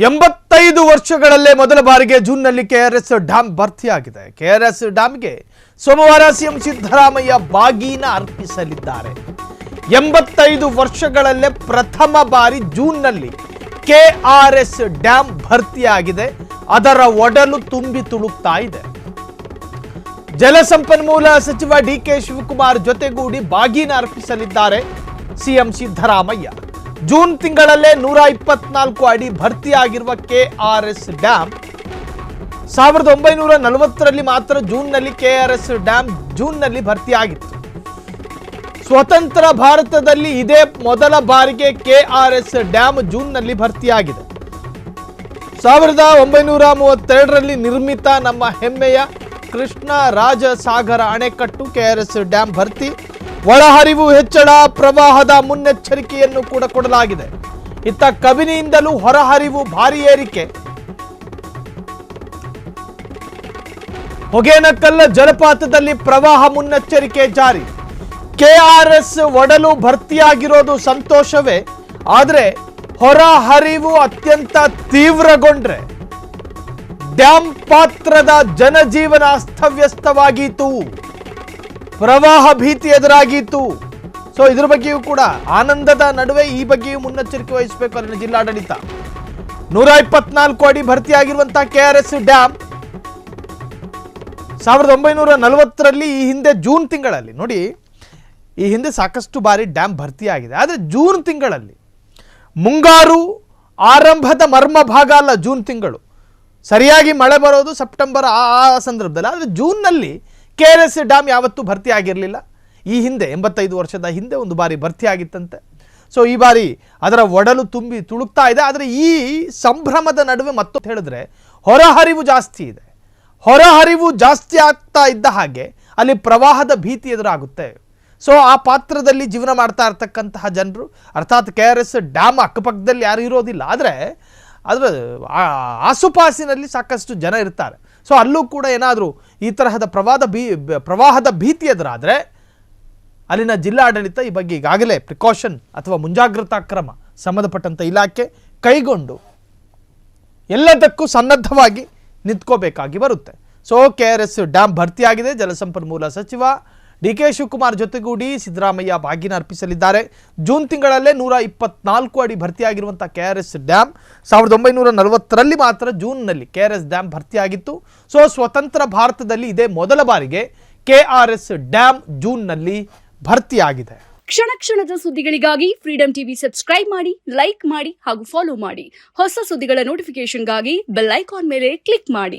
85 ವರ್ಷಗಳಲ್ಲೇ ಮೊದಲ ಬಾರಿಗೆ ಜೂನ್ನಲ್ಲಿ ಕೆಆರ್ಎಸ್ ಡ್ಯಾಂ ಭರ್ತಿಯಾಗಿದೆ. ಕೆಆರ್ಎಸ್ ಡ್ಯಾಂಗೆ ಸೋಮವಾರ ಸಿಎಂ ಸಿದ್ದರಾಮಯ್ಯ ಬಾಗಿನ ಅರ್ಪಿಸಲಿದ್ದಾರೆ. 85 ವರ್ಷಗಳಲ್ಲೇ ಪ್ರಥಮ ಬಾರಿ ಜೂನ್ನಲ್ಲಿ ಕೆಆರ್ಎಸ್ ಡ್ಯಾಂ ಭರ್ತಿಯಾಗಿದೆ. ಅದರ ಒಡಲು ತುಂಬಿ ತುಳುಕ್ತಾ ಇದೆ. ಜಲಸಂಪನ್ಮೂಲ ಸಚಿವ ಡಿಕೆ ಶಿವಕುಮಾರ್ ಜೊತೆಗೂಡಿ ಬಾಗಿನ ಅರ್ಪಿಸಲಿದ್ದಾರೆ ಸಿಎಂ ಸಿದ್ದರಾಮಯ್ಯ. ಜೂನ್ ತಿಂಗಳಲ್ಲೇ 124 ಅಡಿ ಭರ್ತಿಯಾಗಿರುವ ಕೆಆರ್ಎಸ್ ಡ್ಯಾಂ 1940ರಲ್ಲಿ ಮಾತ್ರ ಜೂನ್ನಲ್ಲಿ ಕೆಆರ್ಎಸ್ ಡ್ಯಾಂ ಜೂನ್ನಲ್ಲಿ ಭರ್ತಿಯಾಗಿತ್ತು. ಸ್ವತಂತ್ರ ಭಾರತದಲ್ಲಿ ಇದೇ ಮೊದಲ ಬಾರಿಗೆ ಕೆಆರ್ಎಸ್ ಡ್ಯಾಂ ಜೂನ್ನಲ್ಲಿ ಭರ್ತಿಯಾಗಿದೆ. 1932ರಲ್ಲಿ ನಿರ್ಮಿತ ನಮ್ಮ ಹೆಮ್ಮೆಯ ಕೃಷ್ಣ ರಾಜ ಸಾಗರ ಅಣೆಕಟ್ಟು ಕೆಆರ್ಎಸ್ ಡ್ಯಾಂ ಭರ್ತಿ. ಒಳಹರಿವು ಹೆಚ್ಚಳ, ಪ್ರವಾಹದ ಮುನ್ನೆಚ್ಚರಿಕೆಯನ್ನು ಕೂಡ ಕೊಡಲಾಗಿದೆ. ಇತ್ತ ಕಬಿನಿಯಿಂದಲೂ ಹೊರಹರಿವು ಭಾರಿ ಏರಿಕೆ. ಹೊಗೇನಕಲ್ ಜಲಪಾತದಲ್ಲಿ ಪ್ರವಾಹ ಮುನ್ನೆಚ್ಚರಿಕೆ ಜಾರಿ. ಕೆಆರ್ಎಸ್ ಒಡಲು ಭರ್ತಿಯಾಗಿರೋದು ಸಂತೋಷವೇ, ಆದರೆ ಹೊರಹರಿವು ಅತ್ಯಂತ ತೀವ್ರಗೊಂಡ್ರೆ ಡ್ಯಾಂ ಪಾತ್ರದ ಜನಜೀವನ ಅಸ್ತವ್ಯಸ್ತವಾಗಿತ್ತು, ಪ್ರವಾಹ ಭೀತಿ ಎದುರಾಗಿತ್ತು. ಸೊ ಇದ್ರ ಬಗ್ಗೆಯೂ ಕೂಡ ಆನಂದದ ನಡುವೆ ಈ ಬಗ್ಗೆಯೂ ಮುನ್ನೆಚ್ಚರಿಕೆ ವಹಿಸಬೇಕು ಅಲ್ಲಿನ ಜಿಲ್ಲಾಡಳಿತ. 124 ಅಡಿ ಭರ್ತಿಯಾಗಿರುವಂತಹ ಕೆಆರ್ಎಸ್ ಡ್ಯಾಂ 1940ರಲ್ಲಿ ಈ ಹಿಂದೆ ಜೂನ್ ತಿಂಗಳಲ್ಲಿ ನೋಡಿ, ಈ ಹಿಂದೆ ಸಾಕಷ್ಟು ಬಾರಿ ಡ್ಯಾಂ ಭರ್ತಿಯಾಗಿದೆ. ಆದರೆ ಜೂನ್ ತಿಂಗಳಲ್ಲಿ ಮುಂಗಾರು ಆರಂಭದ ಮರ್ಮ ಭಾಗ ಅಲ್ಲ ಜೂನ್ ತಿಂಗಳು. ಸರಿಯಾಗಿ ಮಳೆ ಬರೋದು ಸೆಪ್ಟೆಂಬರ್ ಆ ಸಂದರ್ಭದಲ್ಲಿ. ಆದರೆ ಜೂನ್ನಲ್ಲಿ ಕೆಆರ್ಎಸ್ ಡ್ಯಾಂ ಯಾವತ್ತೂ ಭರ್ತಿ ಆಗಿರಲಿಲ್ಲ. ಈ ಹಿಂದೆ 85 ವರ್ಷದ ಹಿಂದೆ ಒಂದು ಬಾರಿ ಭರ್ತಿಯಾಗಿತ್ತಂತೆ. ಸೊ ಈ ಬಾರಿ ಅದರ ಒಡಲು ತುಂಬಿ ತುಳುಕ್ತಾ ಇದೆ. ಆದರೆ ಈ ಸಂಭ್ರಮದ ನಡುವೆ ಮತ್ತೊಂದು ಹೇಳಿದ್ರೆ ಹೊರಹರಿವು ಜಾಸ್ತಿ ಇದೆ. ಹೊರಹರಿವು ಜಾಸ್ತಿ ಆಗ್ತಾ ಇದ್ದ ಹಾಗೆ ಅಲ್ಲಿ ಪ್ರವಾಹದ ಭೀತಿ ಎದುರಾಗುತ್ತೆ. ಸೊ ಆ ಪಾತ್ರದಲ್ಲಿ ಜೀವನ ಮಾಡ್ತಾ ಇರ್ತಕ್ಕಂತಹ ಜನರು, ಅರ್ಥಾತ್ ಕೆಆರ್ಎಸ್ ಡ್ಯಾಮ್ ಅಕ್ಕಪಕ್ಕದಲ್ಲಿ ಯಾರು ಇರೋದಿಲ್ಲ, ಆದರೆ ಅದರ ಆಸುಪಾಸಿನಲ್ಲಿ ಸಾಕಷ್ಟು ಜನ ಇರ್ತಾರೆ. ಸೊ ಅಲ್ಲೂ ಕೂಡ ಏನಾದರೂ ಈ ತರಹದ ಪ್ರವಾಹದ ಭೀತಿ ಎದುರಾದರೆ ಅಲ್ಲಿನ ಜಿಲ್ಲಾಡಳಿತ ಈ ಬಗ್ಗೆ ಈಗಾಗಲೇ ಪ್ರಿಕಾಷನ್ ಅಥವಾ ಮುಂಜಾಗ್ರತಾ ಕ್ರಮ ಸಂಬಂಧಪಟ್ಟಂಥ ಇಲಾಖೆ ಕೈಗೊಂಡು ಎಲ್ಲದಕ್ಕೂ ಸನ್ನದ್ಧವಾಗಿ ನಿಂತ್ಕೋಬೇಕಾಗಿ ಬರುತ್ತೆ. ಸೊ ಕೆಆರ್ಎಸ್ ಡ್ಯಾಂ ಭರ್ತಿಯಾಗಿದೆ. ಜಲಸಂಪನ್ಮೂಲ ಸಚಿವ ಡಿಕೆ ಶಿವಕುಮಾರ್ ಜೊತೆಗೂಡಿ ಸಿದ್ದರಾಮಯ್ಯ ಬಾಗಿನ ಅರ್ಪಿಸಲಿದ್ದಾರೆ. ಜೂನ್ ತಿಂಗಳಲ್ಲೇ 124 ಅಡಿ ಭರ್ತಿಯಾಗಿರುವಂಥ ಕೆಆರ್ಎಸ್ ಡ್ಯಾಂ 1940ರಲ್ಲಿ ಮಾತ್ರ ಜೂನ್ನಲ್ಲಿ ಕೆಆರ್ಎಸ್ ಡ್ಯಾಂ ಭರ್ತಿಯಾಗಿತ್ತು. ಸೊ ಸ್ವತಂತ್ರ ಭಾರತದಲ್ಲಿ ಇದೇ ಮೊದಲ ಬಾರಿಗೆ ಕೆಆರ್ಎಸ್ ಡ್ಯಾಂ ಜೂನ್ನಲ್ಲಿ ಭರ್ತಿಯಾಗಿದೆ. ಕ್ಷಣ ಕ್ಷಣದ ಸುದ್ದಿಗಳಿಗಾಗಿ ಫ್ರೀಡಂ ಟಿವಿ ಸಬ್ಸ್ಕ್ರೈಬ್ ಮಾಡಿ, ಲೈಕ್ ಮಾಡಿ ಹಾಗೂ ಫಾಲೋ ಮಾಡಿ. ಹೊಸ ಸುದ್ದಿಗಳ ನೋಟಿಫಿಕೇಶನ್ಗಾಗಿ ಬೆಲ್ ಐಕಾನ್ ಮೇಲೆ ಕ್ಲಿಕ್ ಮಾಡಿ.